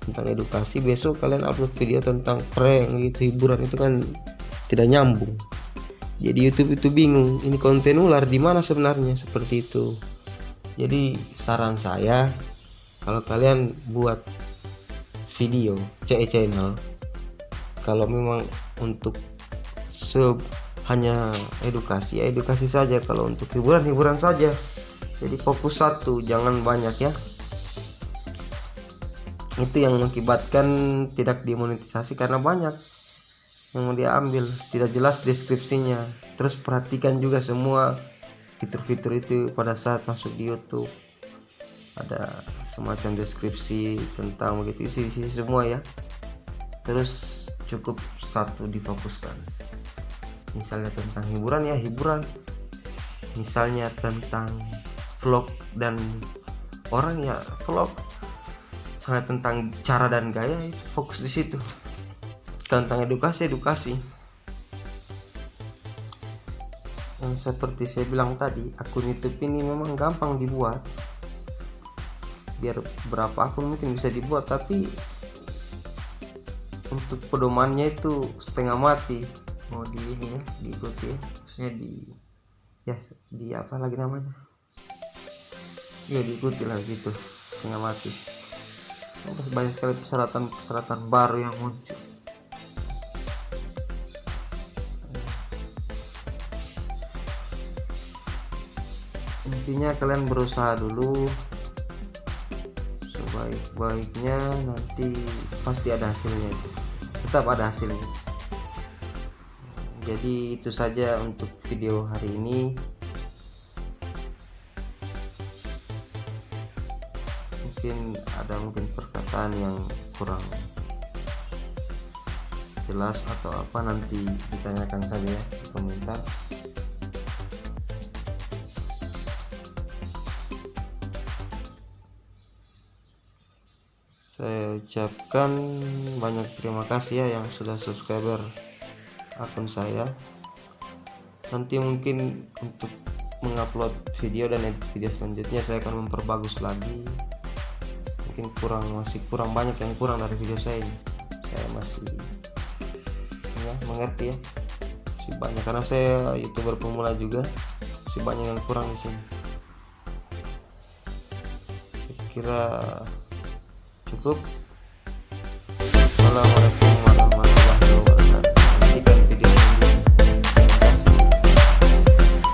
S1: tentang edukasi, besok kalian upload video tentang prank gitu, hiburan, itu kan tidak nyambung. Jadi YouTube itu bingung, ini konten ular di mana sebenarnya, seperti itu. Jadi saran saya, kalau kalian buat video channel, kalau memang untuk hanya edukasi saja, kalau untuk hiburan saja. Jadi fokus satu, jangan banyak ya. Itu yang mengakibatkan tidak dimonetisasi, karena banyak yang mau dia ambil, tidak jelas deskripsinya. Terus perhatikan juga semua fitur-fitur itu pada saat masuk di YouTube, ada semacam deskripsi tentang begitu, isi semua ya. Terus cukup satu difokuskan, misalnya tentang hiburan ya hiburan, misalnya tentang vlog dan orang ya vlog, misalnya tentang cara dan gaya, itu fokus di situ. Tentang edukasi yang seperti saya bilang tadi, akun YouTube ini memang gampang dibuat, biar berapa akun mungkin bisa dibuat, tapi untuk pedomannya itu setengah mati. Mau di ini ya, diikuti ya, maksudnya di apa lagi namanya ya, diikuti lah gitu, setengah mati. Banyak sekali persyaratan baru yang muncul. Intinya kalian berusaha dulu, sebaik-baiknya nanti pasti ada hasilnya, tetap ada hasilnya. Jadi itu saja untuk video hari ini. Oke, mungkin perkataan yang kurang jelas atau apa, nanti ditanyakan saja ya di komentar. Saya ucapkan banyak terima kasih ya yang sudah subscriber akun saya. Nanti mungkin untuk mengupload video dan edit video selanjutnya saya akan memperbagus lagi. Mungkin masih kurang banyak yang kurang dari video saya ini. Saya masih ya mengerti ya, masih banyak karena saya YouTuber pemula juga, masih banyak yang kurang di sini. Saya kira cukup. Assalamualaikum